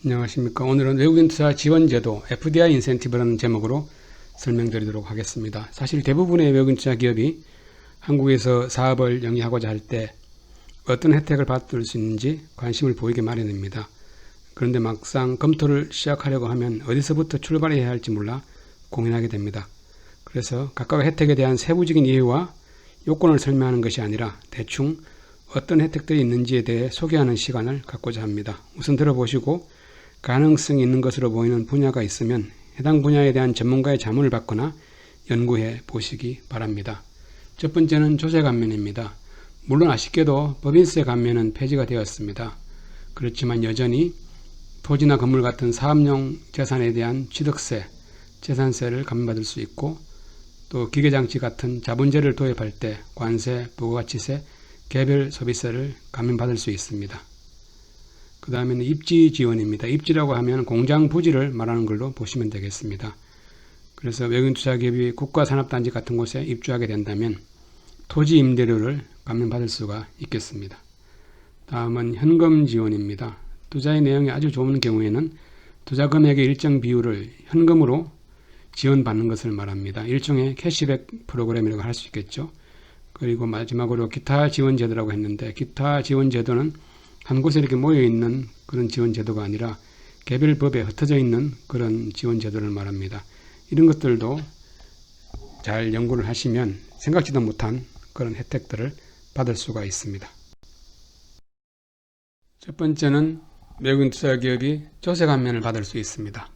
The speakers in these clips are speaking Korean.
안녕하십니까. 오늘은 외국인 투자 지원 제도 FDI 인센티브라는 제목으로 설명드리도록 하겠습니다. 사실 대부분의 외국인 투자 기업이 한국에서 사업을 영위하고자 할 때 어떤 혜택을 받을 수 있는지 관심을 보이게 마련입니다. 그런데 막상 검토를 시작하려고 하면 어디서부터 출발해야 할지 몰라 고민하게 됩니다. 그래서 각각 혜택에 대한 세부적인 이유와 요건을 설명하는 것이 아니라 대충 어떤 혜택들이 있는지에 대해 소개하는 시간을 갖고자 합니다. 우선 들어보시고 가능성이 있는 것으로 보이는 분야가 있으면 해당 분야에 대한 전문가의 자문을 받거나 연구해 보시기 바랍니다. 첫 번째는 조세 감면입니다. 물론 아쉽게도 법인세 감면은 폐지가 되었습니다. 그렇지만 여전히 토지나 건물 같은 사업용 재산에 대한 취득세, 재산세를 감면받을 수 있고 또 기계장치 같은 자본재를 도입할 때 관세, 부가가치세, 개별 소비세를 감면받을 수 있습니다. 그 다음에는 입지 지원입니다. 입지라고 하면 공장 부지를 말하는 걸로 보시면 되겠습니다. 그래서 외국인 투자기업이 국가산업단지 같은 곳에 입주하게 된다면 토지 임대료를 감면받을 수가 있겠습니다. 다음은 현금 지원입니다. 투자의 내용이 아주 좋은 경우에는 투자 금액의 일정 비율을 현금으로 지원받는 것을 말합니다. 일종의 캐시백 프로그램이라고 할 수 있겠죠. 그리고 마지막으로 기타 지원 제도라고 했는데, 기타 지원 제도는 한 곳에 이렇게 모여있는 그런 지원 제도가 아니라 개별 법에 흩어져 있는 그런 지원 제도를 말합니다. 이런 것들도 잘 연구를 하시면 생각지도 못한 그런 혜택들을 받을 수가 있습니다. 첫 번째는 외국인 투자기업이 조세 감면을 받을 수 있습니다.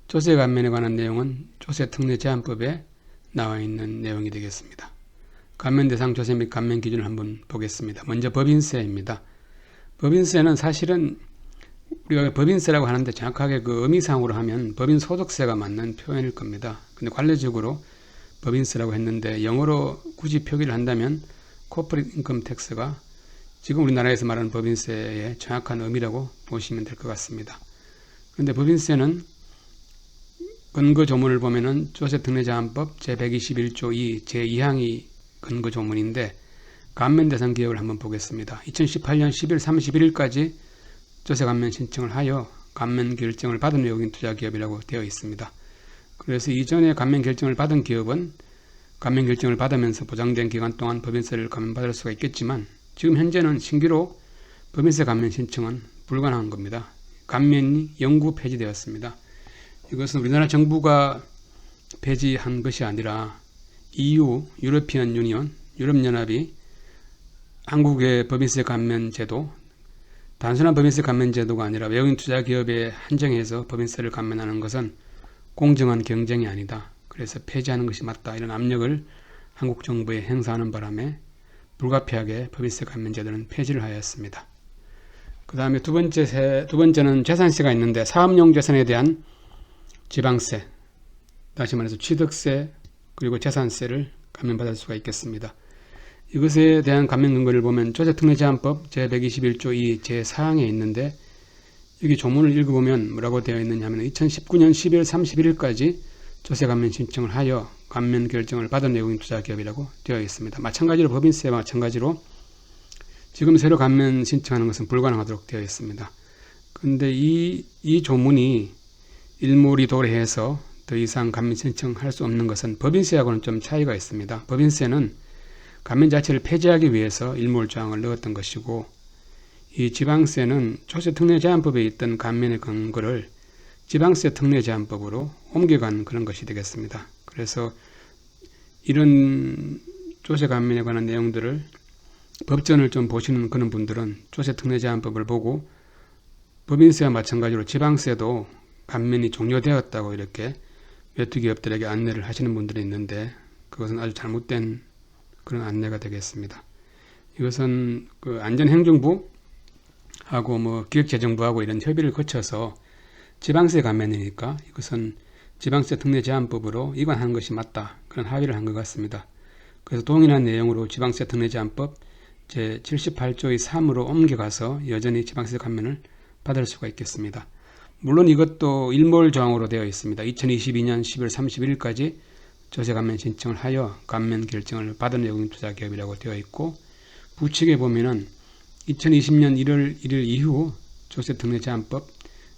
조세 감면에 관한 내용은 조세특례제한법에 나와 있는 내용이 되겠습니다. 감면 대상 조세 및 감면 기준을 한번 보겠습니다. 먼저 법인세입니다. 법인세는 사실은 우리가 법인세라고 하는데 정확하게 그 의미상으로 하면 법인소득세가 맞는 표현일 겁니다. 근데 관례적으로 법인세라고 했는데 영어로 굳이 표기를 한다면 Corporate Income Tax가 지금 우리나라에서 말하는 법인세의 정확한 의미라고 보시면 될 것 같습니다. 그런데 법인세는 근거 조문을 보면은 조세특례제한법 제121조 2 제2항이 근거 조문인데 감면 대상 기업을 한번 보겠습니다. 2018년 10일 31일까지 조세 감면 신청을 하여 감면 결정을 받은 외국인 투자 기업이라고 되어 있습니다. 그래서 이전에 감면 결정을 받은 기업은 감면 결정을 받으면서 보장된 기간 동안 법인세를 감면받을 수가 있겠지만 지금 현재는 신규로 법인세 감면 신청은 불가능한 겁니다. 감면이 영구 폐지되었습니다. 이것은 우리나라 정부가 폐지한 것이 아니라 EU, 유러피언 유니온, 유럽연합이 한국의 법인세 감면 제도, 단순한 법인세 감면 제도가 아니라 외국인 투자 기업에 한정해서 법인세를 감면하는 것은 공정한 경쟁이 아니다. 그래서 폐지하는 것이 맞다. 이런 압력을 한국 정부에 행사하는 바람에 불가피하게 법인세 감면 제도는 폐지를 하였습니다. 그 다음에 두 번째는 재산세가 있는데 사업용 재산에 대한 지방세, 다시 말해서 취득세, 그리고 재산세를 감면받을 수가 있겠습니다. 이것에 대한 감면 근거를 보면 조세특례제한법 제121조 2 제4항에 있는데 여기 조문을 읽어보면 뭐라고 되어 있느냐면 2019년 12월 31일까지 조세 감면 신청을 하여 감면 결정을 받은 외국인 투자기업이라고 되어 있습니다. 마찬가지로 법인세와 마찬가지로 지금 새로 감면 신청하는 것은 불가능하도록 되어 있습니다. 그런데 이 조문이 일몰이 도래해서 더 이상 감면 신청할 수 없는 것은 법인세하고는 좀 차이가 있습니다. 법인세는 감면 자체를 폐지하기 위해서 일몰조항을 넣었던 것이고 이 지방세는 조세특례제한법에 있던 감면의 근거를 지방세 특례제한법으로 옮겨간 그런 것이 되겠습니다. 그래서 이런 조세 감면에 관한 내용들을 법전을 좀 보시는 그런 분들은 조세특례제한법을 보고 법인세와 마찬가지로 지방세도 감면이 종료되었다고 이렇게 외투 기업들에게 안내를 하시는 분들이 있는데 그것은 아주 잘못된 그런 안내가 되겠습니다. 이것은 그 안전행정부하고 기획재정부하고 이런 협의를 거쳐서 지방세 감면이니까 이것은 지방세 특례제한법으로 이관하는 것이 맞다. 그런 합의를 한 것 같습니다. 그래서 동일한 내용으로 지방세 특례제한법 제78조의 3으로 옮겨가서 여전히 지방세 감면을 받을 수가 있겠습니다. 물론 이것도 일몰조항으로 되어 있습니다. 2022년 10월 31일까지 조세 감면 신청을 하여 감면 결정을 받은 외국인 투자기업이라고 되어 있고 부칙에 보면은 2020년 1월 1일 이후 조세특례제한법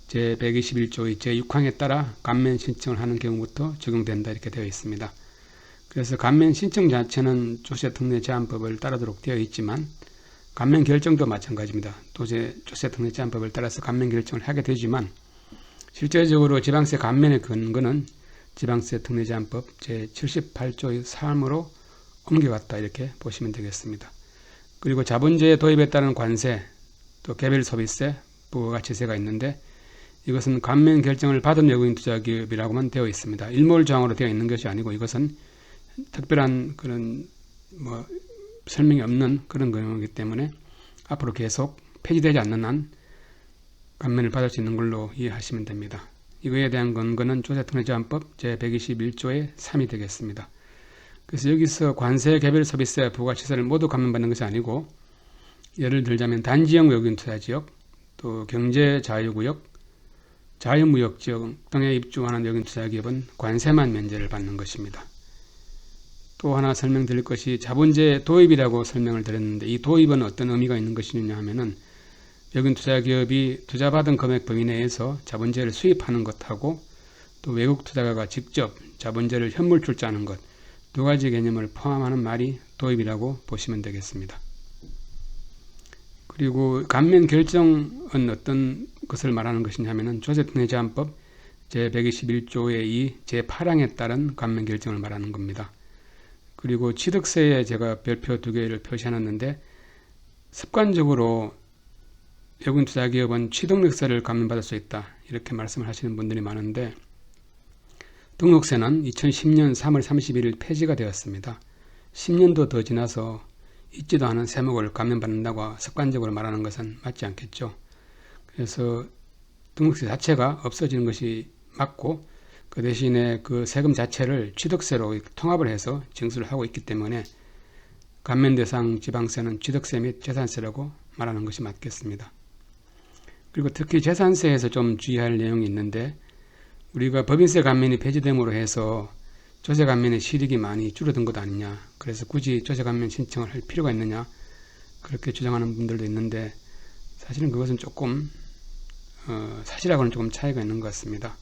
제121조의 제6항에 따라 감면 신청을 하는 경우부터 적용된다 이렇게 되어 있습니다. 그래서 감면 신청 자체는 조세특례제한법을 따르도록 되어 있지만 감면 결정도 마찬가지입니다. 조세특례제한법을 따라서 감면 결정을 하게 되지만 실제적으로 지방세 감면의 근거는 지방세특례제한법 제78조의 3으로 옮겨갔다 이렇게 보시면 되겠습니다. 그리고 자본재 도입에 따른 관세, 또 개별소비세, 부가가치세가 있는데 이것은 감면 결정을 받은 외국인 투자기업이라고만 되어 있습니다. 일몰조항으로 되어 있는 것이 아니고 이것은 특별한 그런 설명이 없는 그런 경우이기 때문에 앞으로 계속 폐지되지 않는 한 감면을 받을 수 있는 걸로 이해하시면 됩니다. 이거에 대한 근거는 조세특례제한법 제121조의 3이 되겠습니다. 그래서 여기서 관세, 개별소비세, 부가치세를 모두 감면받는 것이 아니고 예를 들자면 단지형 외국인 투자지역, 또 경제자유구역, 자유무역지역 등에 입주하는 외국인 투자기업은 관세만 면제를 받는 것입니다. 또 하나 설명드릴 것이 자본재 도입이라고 설명을 드렸는데 이 도입은 어떤 의미가 있는 것이냐 하면은 외국인 투자기업이 투자받은 금액 범위 내에서 자본재를 수입하는 것하고 또 외국 투자가가 직접 자본재를 현물 출자하는 것 두 가지 개념을 포함하는 말이 도입이라고 보시면 되겠습니다. 그리고 감면 결정은 어떤 것을 말하는 것이냐 하면은 조세특례제한법 제121조의 2 제8항에 따른 감면 결정을 말하는 겁니다. 그리고 취득세에 제가 별표 2개를 표시해놨는데 습관적으로 외국인 투자기업은 취득세를 감면받을 수 있다 이렇게 말씀을 하시는 분들이 많은데 등록세는 2010년 3월 31일 폐지가 되었습니다. 10년도 더 지나서 있지도 않은 세목을 감면받는다고 습관적으로 말하는 것은 맞지 않겠죠. 그래서 등록세 자체가 없어지는 것이 맞고 그 대신에 그 세금 자체를 취득세로 통합을 해서 징수를 하고 있기 때문에 감면 대상 지방세는 취득세 및 재산세라고 말하는 것이 맞겠습니다. 그리고 특히 재산세에서 좀 주의할 내용이 있는데 우리가 법인세 감면이 폐지됨으로 해서 조세 감면의 실익이 많이 줄어든 것 아니냐, 그래서 굳이 조세 감면 신청을 할 필요가 있느냐 그렇게 주장하는 분들도 있는데 사실은 그것은 조금 사실하고는 조금 차이가 있는 것 같습니다.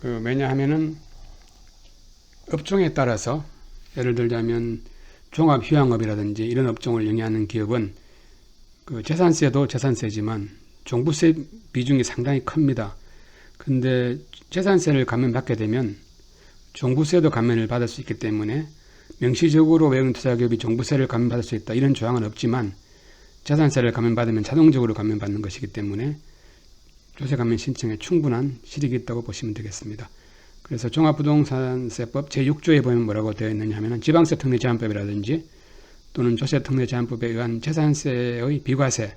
왜냐하면은 업종에 따라서 예를 들자면 종합휴양업이라든지 이런 업종을 영위하는 기업은 그 재산세도 재산세지만 종부세 비중이 상당히 큽니다. 근데 재산세를 감면받게 되면 종부세도 감면을 받을 수 있기 때문에 명시적으로 외국인 투자기업이 종부세를 감면받을 수 있다 이런 조항은 없지만 재산세를 감면받으면 자동적으로 감면받는 것이기 때문에 조세 감면 신청에 충분한 실익이 있다고 보시면 되겠습니다. 그래서 종합부동산세법 제6조에 보면 뭐라고 되어 있느냐 하면 지방세 특례 제한법이라든지 또는 조세 특례 제한법에 의한 재산세의 비과세,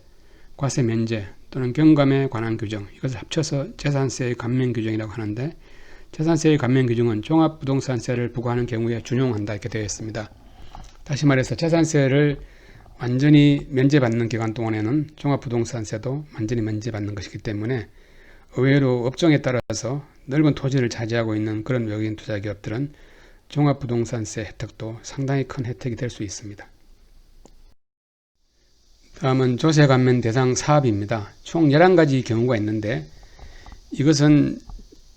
과세 면제 또는 경감에 관한 규정, 이것을 합쳐서 재산세의 감면 규정이라고 하는데 재산세의 감면 규정은 종합부동산세를 부과하는 경우에 준용한다 이렇게 되어 있습니다. 다시 말해서 재산세를 완전히 면제받는 기간 동안에는 종합부동산세도 완전히 면제받는 것이기 때문에 의외로 업종에 따라서 넓은 토지를 차지하고 있는 그런 외국인 투자기업들은 종합부동산세 혜택도 상당히 큰 혜택이 될 수 있습니다. 다음은 조세감면 대상 사업입니다. 총 11가지 경우가 있는데 이것은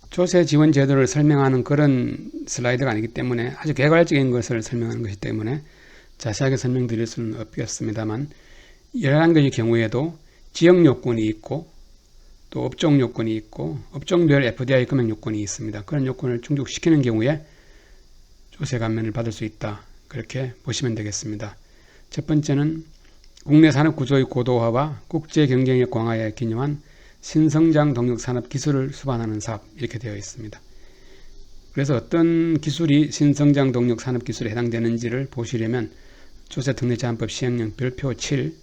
조세 지원 제도를 설명하는 그런 슬라이드가 아니기 때문에 아주 개괄적인 것을 설명하는 것이기 때문에 자세하게 설명드릴 수는 없겠습니다만 11가지 경우에도 지역 요건이 있고 또 업종 요건이 있고 업종별 FDI 금액 요건이 있습니다. 그런 요건을 충족시키는 경우에 조세 감면을 받을 수 있다. 그렇게 보시면 되겠습니다. 첫 번째는 국내 산업 구조의 고도화와 국제 경쟁력 강화에 기념한 신성장 동력 산업 기술을 수반하는 사업 이렇게 되어 있습니다. 그래서 어떤 기술이 신성장 동력 산업 기술에 해당되는지를 보시려면 조세특례제한법 시행령 별표 7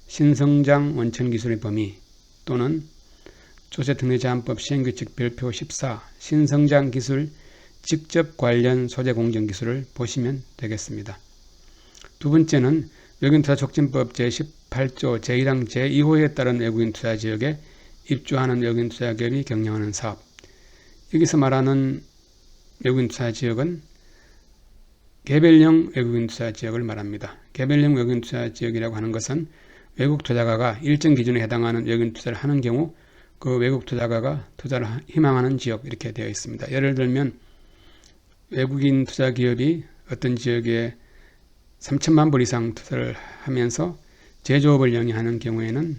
신성장 원천 기술의 범위 또는 조세특례제한법 시행규칙 별표 14 신성장 기술 직접 관련 소재 공정 기술을 보시면 되겠습니다. 두 번째는 외국인 투자 촉진법 제18조 제1항 제2호에 따른 외국인 투자 지역에 입주하는 외국인 투자 기업이 경영하는 사업. 여기서 말하는 외국인 투자 지역은 개별형 외국인 투자 지역을 말합니다. 개별형 외국인 투자 지역이라고 하는 것은 외국 투자가가 일정 기준에 해당하는 외국인 투자를 하는 경우 그 외국 투자가가 투자를 희망하는 지역 이렇게 되어 있습니다. 예를 들면 외국인 투자 기업이 어떤 지역에 3천만 불 이상 투자를 하면서 제조업을 영위하는 경우에는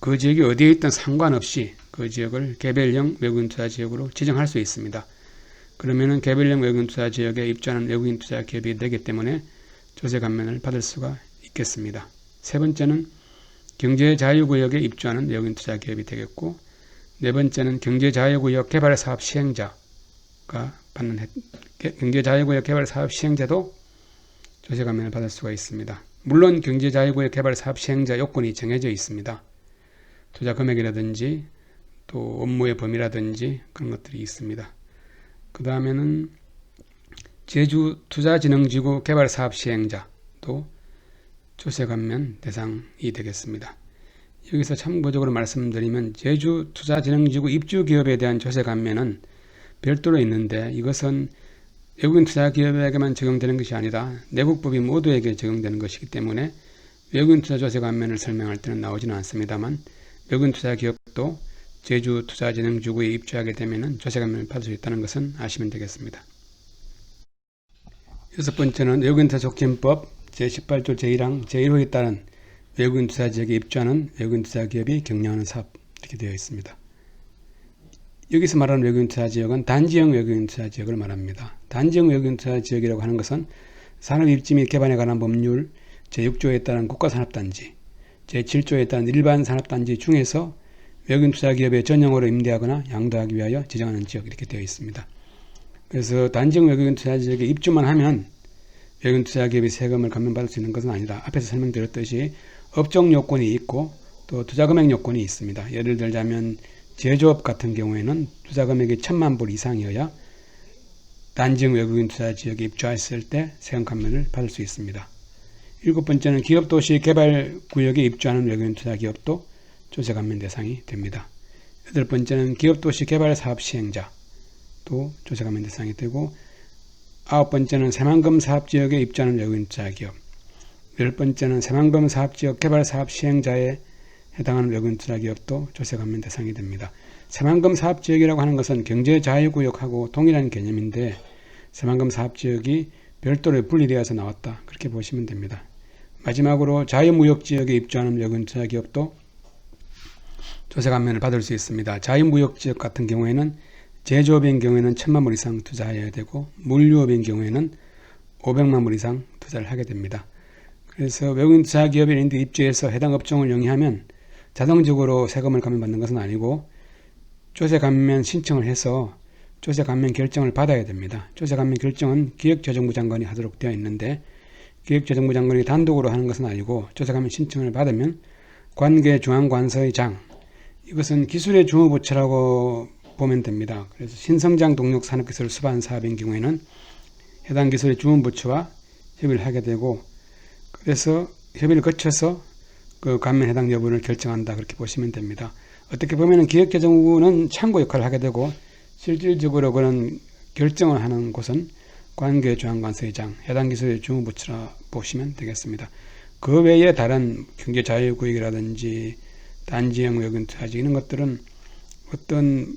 그 지역이 어디에 있든 상관없이 그 지역을 개별형 외국인 투자 지역으로 지정할 수 있습니다. 그러면은 개별형 외국인 투자 지역에 입주하는 외국인 투자 기업이 되기 때문에 조세 감면을 받을 수가 있겠습니다. 세 번째는 경제자유구역에 입주하는 외국인 투자 기업이 되겠고, 네 번째는 경제자유구역 개발사업 시행자가 받는 경제자유구역 개발사업 시행자도 조세 감면을 받을 수가 있습니다. 물론 경제자유구역 개발사업 시행자 요건이 정해져 있습니다. 투자 금액이라든지 또 업무의 범위라든지 그런 것들이 있습니다. 그 다음에는 제주투자진흥지구 개발사업 시행자도 조세 감면 대상이 되겠습니다. 여기서 참고적으로 말씀드리면 제주투자진흥지구 입주기업에 대한 조세 감면은 별도로 있는데, 이것은 외국인 투자기업에게만 적용되는 것이 아니라 내국법인 모두에게 적용되는 것이기 때문에 외국인 투자 조세 감면을 설명할 때는 나오지는 않습니다만, 외국인 투자기업도 제주투자진흥지구에 입주하게 되면 조세 감면을 받을 수 있다는 것은 아시면 되겠습니다. 여섯 번째는 외국인 투자촉진법 제18조 제1항 제1호에 따른 외국인 투자 지역에 입주하는 외국인 투자 기업이 경영하는 사업 이렇게 되어 있습니다. 여기서 말하는 외국인 투자 지역은 단지형 외국인 투자 지역을 말합니다. 단지형 외국인 투자 지역이라고 하는 것은 산업 입지 및 개발에 관한 법률 제6조에 따른 국가산업단지, 제7조에 따른 일반산업단지 중에서 외국인 투자 기업의 전용으로 임대하거나 양도하기 위하여 지정하는 지역 이렇게 되어 있습니다. 그래서 단지형 외국인 투자 지역에 입주만 하면 외국인 투자 기업이 세금을 감면받을 수 있는 것은 아니다. 앞에서 설명드렸듯이 업종 요건이 있고 또 투자 금액 요건이 있습니다. 예를 들자면 제조업 같은 경우에는 투자 금액이 1,000만 불 이상이어야 단지형 외국인 투자 지역에 입주했을 때 세금 감면을 받을 수 있습니다. 일곱 번째는 기업도시 개발구역에 입주하는 외국인 투자 기업도 조세 감면 대상이 됩니다. 여덟 번째는 기업도시 개발사업 시행자도 조세 감면 대상이 되고, 아홉 번째는 새만금 사업지역에 입주하는 외국인 투자 기업, 열 번째는 새만금 사업지역 개발사업 시행자에 해당하는 외국인 투자 기업도 조세 감면 대상이 됩니다. 새만금 사업지역이라고 하는 것은 경제자유구역하고 동일한 개념인데 새만금 사업지역이 별도로 분리되어서 나왔다, 그렇게 보시면 됩니다. 마지막으로 자유무역지역에 입주하는 외국인 투자 기업도 조세 감면을 받을 수 있습니다. 자유무역지역 같은 경우에는 제조업인 경우에는 1,000만 불 이상 투자해야 되고, 물류업인 경우에는 500만 불 이상 투자를 하게 됩니다. 그래서 외국인 투자 기업에 입주해서 해당 업종을 영위하면 자동적으로 세금을 감면받는 것은 아니고 조세 감면 신청을 해서 조세 감면 결정을 받아야 됩니다. 조세 감면 결정은 기획재정부 장관이 하도록 되어 있는데, 기획재정부 장관이 단독으로 하는 것은 아니고 조세 감면 신청을 받으면 관계 중앙관서의 장, 이것은 기술의 주무부처라고 보면 됩니다. 그래서 신성장 동력 산업기술 수반 사업인 경우에는 해당 기술의 주무부처와 협의를 하게 되고, 그래서 협의를 거쳐서 그 감면 해당 여부를 결정한다, 그렇게 보시면 됩니다. 어떻게 보면 기획재정부는 참고 역할을 하게 되고 실질적으로 그런 결정을 하는 곳은 관계중앙관서의장, 해당 기술의 주무부처라 보시면 되겠습니다. 그 외에 다른 경제자유구역이라든지 단지형 외국인 투자지 이런 것들은 어떤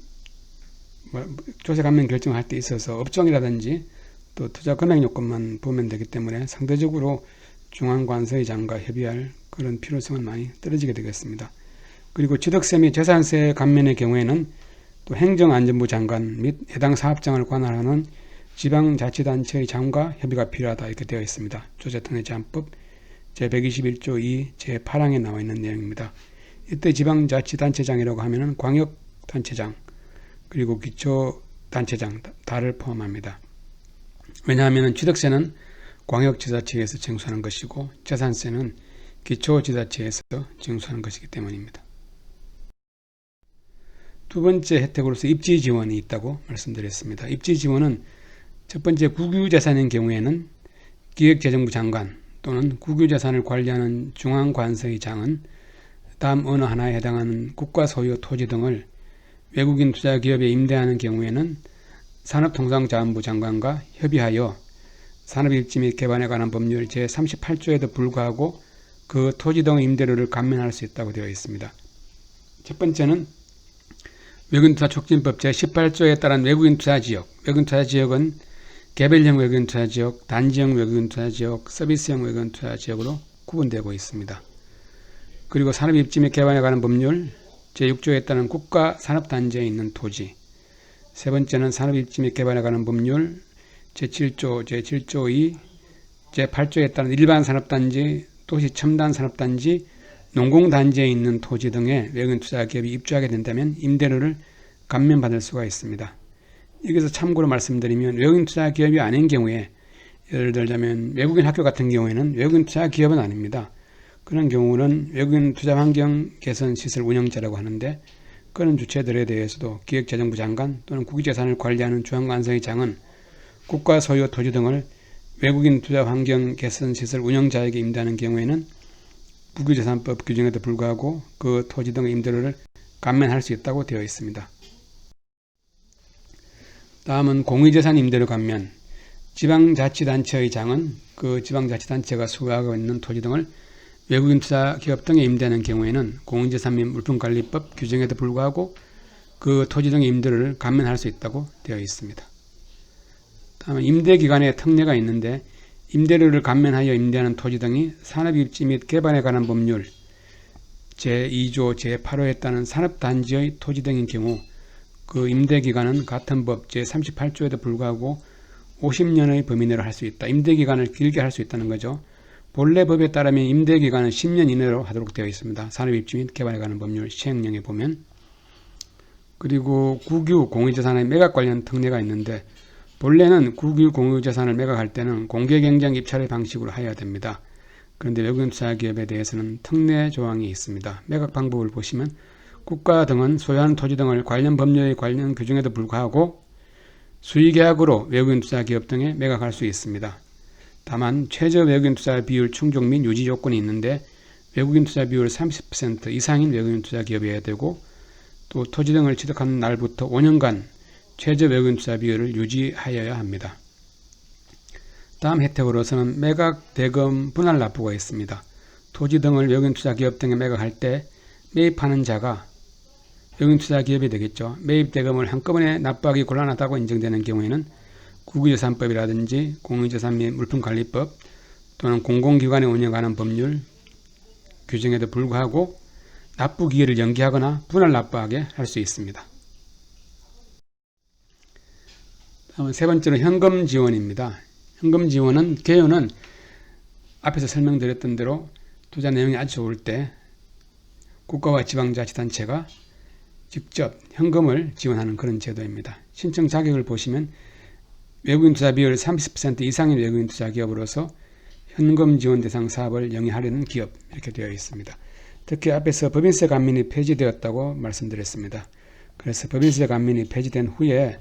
조세 감면 결정할 때 있어서 업종이라든지 또 투자 금액 요건만 보면 되기 때문에 상대적으로 중앙관서의장과 협의할 그런 필요성은 많이 떨어지게 되겠습니다. 그리고 취득세 및 재산세 감면의 경우에는 또 행정안전부 장관 및 해당 사업장을 관할하는 지방자치단체의 장과 협의가 필요하다, 이렇게 되어 있습니다. 조세특례제한법 제121조 2 제8항에 나와 있는 내용입니다. 이때 지방자치단체장이라고 하면은 광역단체장 그리고 기초단체장 다를 포함합니다. 왜냐하면 취득세는 광역지자체에서 징수하는 것이고 재산세는 기초지자체에서 징수하는 것이기 때문입니다. 두 번째 혜택으로서 입지지원이 있다고 말씀드렸습니다. 입지지원은 첫 번째 국유재산인 경우에는 기획재정부 장관 또는 국유재산을 관리하는 중앙관서의 장은 다음 어느 하나에 해당하는 국가소유 토지 등을 외국인 투자기업에 임대하는 경우에는 산업통상자원부 장관과 협의하여 산업입지 및 개발에 관한 법률 제38조에도 불구하고 그 토지 등 임대료를 감면할 수 있다고 되어 있습니다. 첫 번째는 외국인 투자 촉진법 제18조에 따른 외국인 투자 지역, 외국인 투자 지역은 개별형 외국인 투자 지역, 단지형 외국인 투자 지역, 서비스형 외국인 투자 지역으로 구분되고 있습니다. 그리고 산업 입지 및 개발에 관한 법률 제6조에 따른 국가 산업단지에 있는 토지. 세 번째는 산업 입지 및 개발에 관한 법률 제7조, 제7조 2, 제8조에 따른 일반 산업단지, 도시 첨단 산업단지, 농공단지에 있는 토지 등에 외국인 투자 기업이 입주하게 된다면 임대료를 감면받을 수가 있습니다. 여기서 참고로 말씀드리면 외국인 투자 기업이 아닌 경우에 예를 들자면 외국인 학교 같은 경우에는 외국인 투자 기업은 아닙니다. 그런 경우는 외국인 투자 환경 개선 시설 운영자라고 하는데 그런 주체들에 대해서도 기획재정부 장관 또는 국유재산을 관리하는 중앙관성의장은 국가 소유 토지 등을 외국인 투자 환경 개선 시설 운영자에게 임대하는 경우에는 국유재산법 규정에도 불구하고 그 토지 등의 임대료를 감면할 수 있다고 되어 있습니다. 다음은 공유재산 임대료 감면. 지방자치단체의 장은 그 지방자치단체가 소유하고 있는 토지 등을 외국인 투자 기업 등에 임대하는 경우에는 공유재산 및 물품관리법 규정에도 불구하고 그 토지 등의 임대료를 감면할 수 있다고 되어 있습니다. 다음은 임대기간에 특례가 있는데 임대료를 감면하여 임대하는 토지 등이 산업입지 및 개발에 관한 법률 제2조 제8호에 따른 산업단지의 토지 등인 경우 그 임대기간은 같은 법 제38조에도 불구하고 50년의 범위 내로 할 수 있다. 임대기간을 길게 할 수 있다는 거죠. 본래 법에 따르면 임대기간은 10년 이내로 하도록 되어 있습니다. 산업입지 및 개발에 관한 법률 시행령에 보면. 그리고 국유 공유재산의 매각 관련 특례가 있는데 본래는 국유 공유재산을 매각할 때는 공개경쟁 입찰의 방식으로 해야 됩니다. 그런데 외국인 투자기업에 대해서는 특례 조항이 있습니다. 매각 방법을 보시면 국가 등은 소유하는 토지 등을 관련 법률의 관련 규정에도 불구하고 수의계약으로 외국인 투자기업 등에 매각할 수 있습니다. 다만 최저 외국인 투자 비율 충족 및 유지 조건이 있는데 외국인 투자 비율 30% 이상인 외국인 투자기업이어야 되고 또 토지 등을 취득한 날부터 5년간 최저 외국인 투자 비율을 유지하여야 합니다. 다음 혜택으로서는 매각 대금 분할 납부가 있습니다. 토지 등을 외국인 투자기업 등에 매각할 때 매입하는 자가 외국인 투자기업이 되겠죠. 매입 대금을 한꺼번에 납부하기 곤란하다고 인정되는 경우에는 국유재산법이라든지 공유재산 및 물품관리법 또는 공공기관에 운영하는 법률 규정에도 불구하고 납부 기일을 연기하거나 분할 납부하게 할 수 있습니다. 다음은 세 번째로 현금 지원입니다. 현금 지원은 개요는 앞에서 설명드렸던 대로 투자 내용이 아주 좋을 때 국가와 지방자치단체가 직접 현금을 지원하는 그런 제도입니다. 신청 자격을 보시면 외국인 투자 비율 30% 이상인 외국인 투자 기업으로서 현금 지원 대상 사업을 영위하려는 기업 이렇게 되어 있습니다. 특히 앞에서 법인세 감면이 폐지되었다고 말씀드렸습니다. 그래서 법인세 감면이 폐지된 후에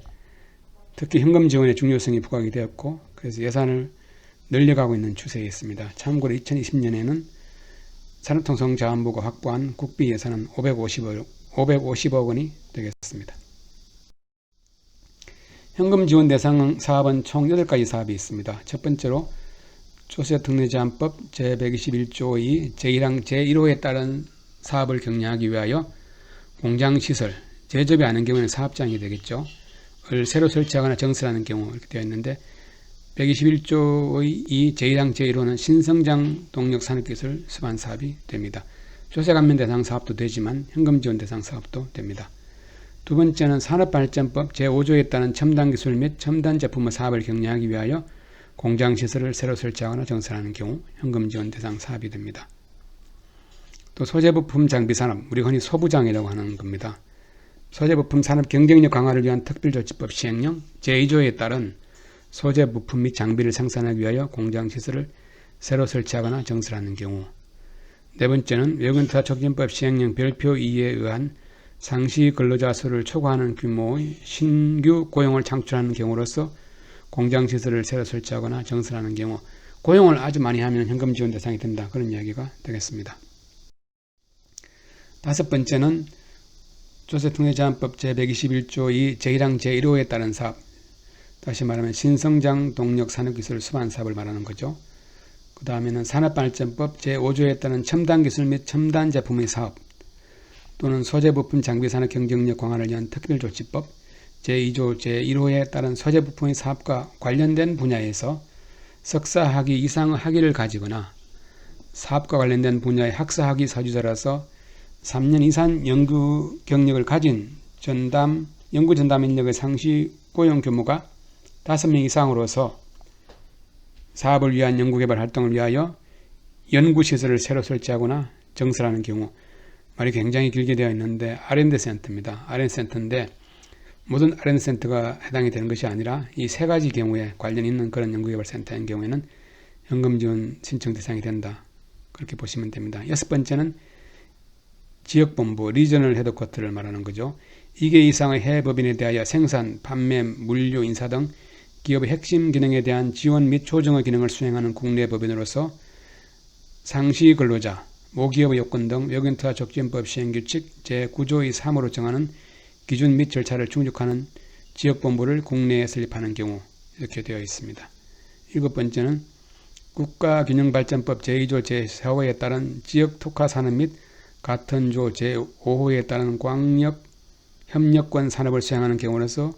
특히 현금 지원의 중요성이 부각이 되었고 그래서 예산을 늘려가고 있는 추세에 있습니다. 참고로 2020년에는 산업통상자원부가 확보한 국비 예산은 550억 원이 되겠습니다. 현금 지원 대상 사업은 총 8가지 사업이 있습니다. 첫 번째로 조세특례제한법 제121조 2 제1항 제1호에 따른 사업을 격려하기 위하여 공장시설, 제접이 아닌 경우에는 사업장이 되겠죠. 을 새로 설치하거나 정설하는 경우 이렇게 되어 있는데 121조의 2 제1항 제1호는 신성장 동력 산업기술 수반 사업이 됩니다. 조세 감면 대상 사업도 되지만 현금 지원 대상 사업도 됩니다. 두 번째는 산업발전법 제5조에 따른 첨단기술 및 첨단 제품의 사업을 격려하기 위하여 공장시설을 새로 설치하거나 정설하는 경우 현금 지원 대상 사업이 됩니다. 또 소재부품 장비산업, 우리 흔히 소부장이라고 하는 겁니다. 소재부품 산업 경쟁력 강화를 위한 특별조치법 시행령 제2조에 따른 소재부품 및 장비를 생산하기 위하여 공장시설을 새로 설치하거나 정설하는 경우. 네 번째는 외국인투자촉진법 시행령 별표 2에 의한 상시 근로자 수를 초과하는 규모의 신규 고용을 창출하는 경우로서 공장시설을 새로 설치하거나 정설하는 경우. 고용을 아주 많이 하면 현금 지원 대상이 된다. 그런 이야기가 되겠습니다. 다섯 번째는 조세특례제한법 제121조 2 제1항 제1호에 따른 사업, 다시 말하면 신성장 동력 산업기술 수반 사업을 말하는 거죠. 그 다음에는 산업발전법 제5조에 따른 첨단기술 및 첨단 제품의 사업, 또는 소재부품 장비산업 경쟁력 강화를 위한 특별조치법 제2조 제1호에 따른 소재부품의 사업과 관련된 분야에서 석사학위 이상의 학위를 가지거나 사업과 관련된 분야의 학사학위 사주자라서 3년 이상 연구 경력을 가진 연구 전담 인력의 상시 고용 규모가 5명 이상으로서 사업을 위한 연구개발 활동을 위하여 연구시설을 새로 설치하거나 정설하는 경우, 말이 굉장히 길게 되어 있는데 R&D 센터입니다. R&D 센터인데 모든 R&D 센터가 해당이 되는 것이 아니라 이 세 가지 경우에 관련 있는 그런 연구개발 센터인 경우에는 현금 지원 신청 대상이 된다. 그렇게 보시면 됩니다. 6번째는 지역본부, 리저널 헤드쿼터를 말하는 거죠. 2개 이상의 해외 법인에 대하여 생산, 판매, 물류, 인사 등 기업의 핵심 기능에 대한 지원 및 조정의 기능을 수행하는 국내 법인으로서 상시 근로자, 모기업의 요건 등 외국인투자 촉진법 시행규칙 제9조의 3으로 정하는 기준 및 절차를 충족하는 지역본부를 국내에 설립하는 경우 이렇게 되어 있습니다. 7번째는 국가균형발전법 제2조 제4호에 따른 지역 특화산업 및 같은 조 제5호에 따른 광역 협력권 산업을 수행하는 경우로서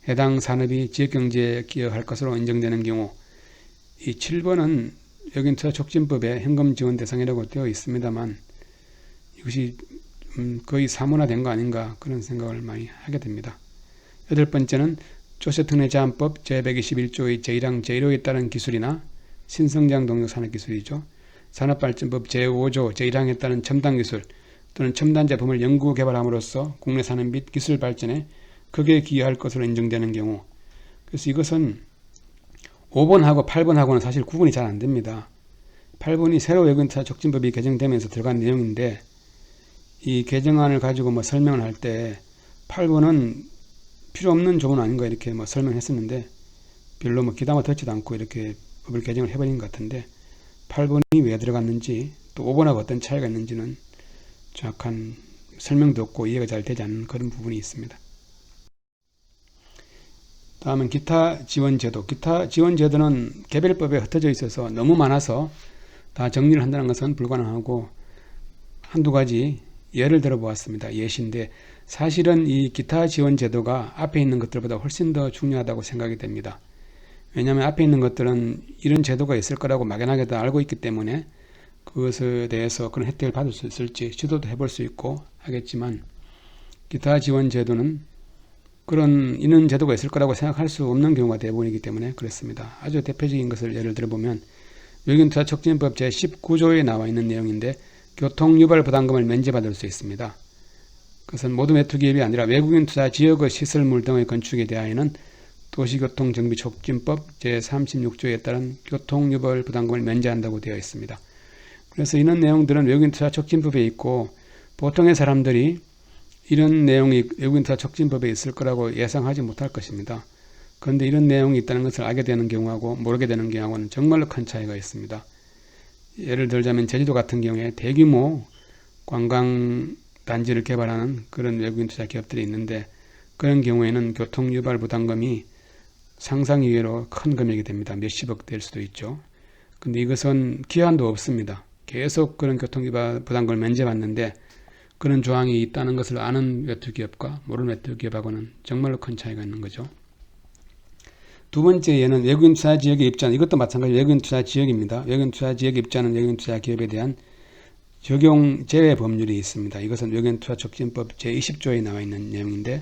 해당 산업이 지역경제에 기여할 것으로 인정되는 경우, 이 7번은 외국인투자 촉진법의 현금 지원 대상이라고 되어 있습니다만 이것이 거의 사문화된 거 아닌가 그런 생각을 많이 하게 됩니다. 8번째는 조세특례제한법 제121조의 제1항 제1호에 따른 기술이나 신성장 동력 산업기술이죠. 산업발전법 제5조 제1항에 따른 첨단기술 또는 첨단 제품을 연구 개발함으로써 국내 산업 및 기술 발전에 크게 기여할 것으로 인정되는 경우, 그래서 이것은 5번하고 8번하고는 사실 구분이 잘 안됩니다. 8번이 새로 외국인투자 촉진법이 개정되면서 들어간 내용인데 이 개정안을 가지고 설명을 할 때 8번은 필요 없는 조문 아닌가 이렇게 설명했었는데 별로 귀담아 듣지도 않고 이렇게 법을 개정을 해버린 것 같은데 8번이 왜 들어갔는지 또 5번하고 어떤 차이가 있는지는 정확한 설명도 없고 이해가 잘 되지 않는 그런 부분이 있습니다. 다음은 기타 지원제도. 기타 지원제도는 개별법에 흩어져 있어서 너무 많아서 다 정리를 한다는 것은 불가능하고 한두 가지 예를 들어 보았습니다. 예시인데 사실은 이 기타 지원제도가 앞에 있는 것들보다 훨씬 더 중요하다고 생각이 됩니다. 왜냐하면 앞에 있는 것들은 이런 제도가 있을 거라고 막연하게 다 알고 있기 때문에 그것에 대해서 그런 혜택을 받을 수 있을지 시도도 해볼 수 있고 하겠지만 기타 지원 제도는 이런 제도가 있을 거라고 생각할 수 없는 경우가 대부분이기 때문에 그렇습니다. 아주 대표적인 것을 예를 들어보면 외국인투자 촉진법 제19조에 나와 있는 내용인데 교통유발 부담금을 면제받을 수 있습니다. 그것은 모든 외투기업이 아니라 외국인 투자 지역의 시설물 등의 건축에 대하여는 도시교통정비촉진법 제36조에 따른 교통유발 부담금을 면제한다고 되어 있습니다. 그래서 이런 내용들은 외국인 투자 촉진법에 있고 보통의 사람들이 이런 내용이 외국인 투자 촉진법에 있을 거라고 예상하지 못할 것입니다. 그런데 이런 내용이 있다는 것을 알게 되는 경우하고 모르게 되는 경우하고는 정말로 큰 차이가 있습니다. 예를 들자면 제주도 같은 경우에 대규모 관광단지를 개발하는 그런 외국인 투자 기업들이 있는데 그런 경우에는 교통유발 부담금이 상상 이외로 큰 금액이 됩니다. 몇십억 될 수도 있죠. 근데 이것은 기한도 없습니다. 계속 그런 교통유발 부담금을 면제받는데 그런 조항이 있다는 것을 아는 외투기업과 모르는 외투기업하고는 정말로 큰 차이가 있는 거죠. 두 번째 예는 외국인 투자 지역의 입장, 이것도 마찬가지로 외국인 투자 지역입니다. 외국인 투자 지역의 입장은 외국인 투자 기업에 대한 적용 제외 법률이 있습니다. 이것은 외국인 투자 촉진법 제20조에 나와 있는 내용인데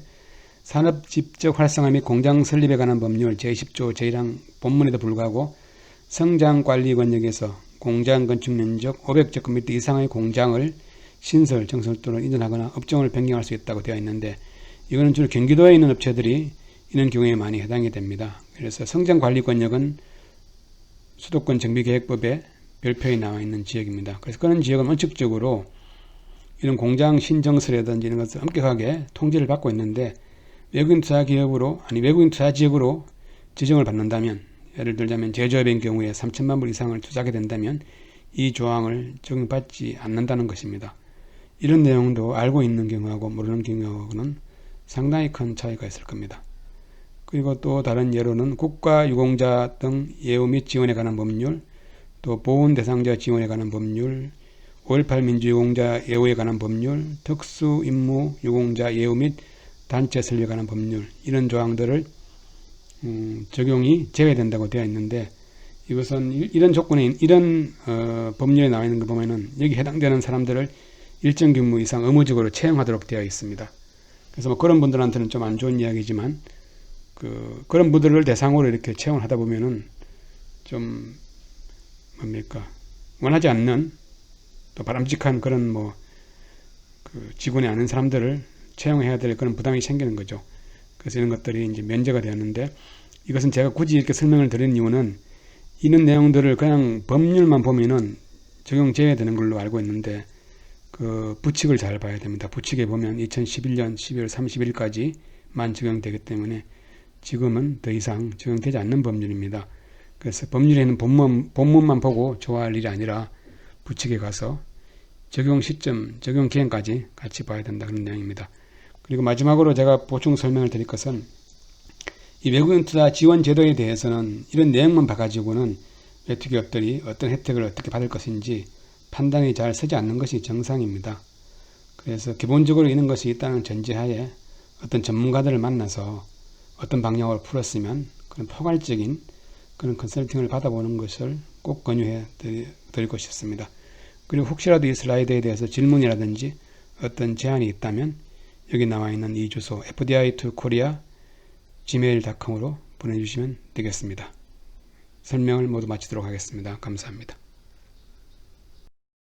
산업 집적 활성화 및 공장 설립에 관한 법률 제20조 제1항 본문에도 불구하고 성장 관리 권역에서 공장 건축 면적 500제곱미터 이상의 공장을 신설, 정설 또는 이전하거나 업종을 변경할 수 있다고 되어 있는데 이거는 주로 경기도에 있는 업체들이 이런 경우에 많이 해당이 됩니다. 그래서 성장관리권역은 수도권 정비계획법에 별표에 나와 있는 지역입니다. 그래서 그런 지역은 원칙적으로 이런 공장 신정설이라든지 이런 것을 엄격하게 통제를 받고 있는데 외국인 투자 기업으로 외국인 투자 지역으로 지정을 받는다면 예를 들자면 제조업인 경우에 3천만 불 이상을 투자하게 된다면 이 조항을 적용받지 않는다는 것입니다. 이런 내용도 알고 있는 경우하고 모르는 경우하고는 상당히 큰 차이가 있을 겁니다. 그리고 또 다른 예로는 국가유공자 등 예우 및 지원에 관한 법률, 또 보훈 대상자 지원에 관한 법률, 5.18 민주유공자 예우에 관한 법률, 특수임무 유공자 예우 및 단체 설립에 관한 법률, 이런 조항들을 적용이 제외된다고 되어 있는데, 이것은 이런 조건에 이런 법률에 나와 있는 거 보면은 여기 해당되는 사람들을 일정 규모 이상 의무적으로 채용하도록 되어 있습니다. 그래서 뭐 그런 분들한테는 좀 안 좋은 이야기지만 그런 분들을 대상으로 이렇게 채용을 하다 보면은 좀 뭡니까, 원하지 않는 또 바람직한 그런 뭐 직원이 아닌 사람들을 채용해야 될 그런 부담이 생기는 거죠. 그래서 이런 것들이 이제 면제가 되었는데, 이것은 제가 굳이 이렇게 설명을 드린 이유는 이런 내용들을 그냥 법률만 보면은 적용 제외되는 걸로 알고 있는데, 그 부칙을 잘 봐야 됩니다. 부칙에 보면 2011년 12월 30일까지만 적용되기 때문에 지금은 더 이상 적용되지 않는 법률입니다. 그래서 법률에는 본문만 보고 좋아할 일이 아니라 부칙에 가서 적용 시점, 적용 기한까지 같이 봐야 된다, 그런 내용입니다. 그리고 마지막으로 제가 보충 설명을 드릴 것은, 이 외국인 투자 지원 제도에 대해서는 이런 내용만 봐가지고는 외투기업들이 어떤 혜택을 어떻게 받을 것인지 판단이 잘 서지 않는 것이 정상입니다. 그래서 기본적으로 이런 것이 있다는 전제하에 어떤 전문가들을 만나서 어떤 방향으로 풀었으면 그런 포괄적인 그런 컨설팅을 받아보는 것을 꼭 권유해 드리고 싶습니다. 그리고 혹시라도 이 슬라이드에 대해서 질문이라든지 어떤 제안이 있다면 여기 나와 있는 이 주소 fdi2korea@gmail.com으로 보내주시면 되겠습니다. 설명을 모두 마치도록 하겠습니다. 감사합니다.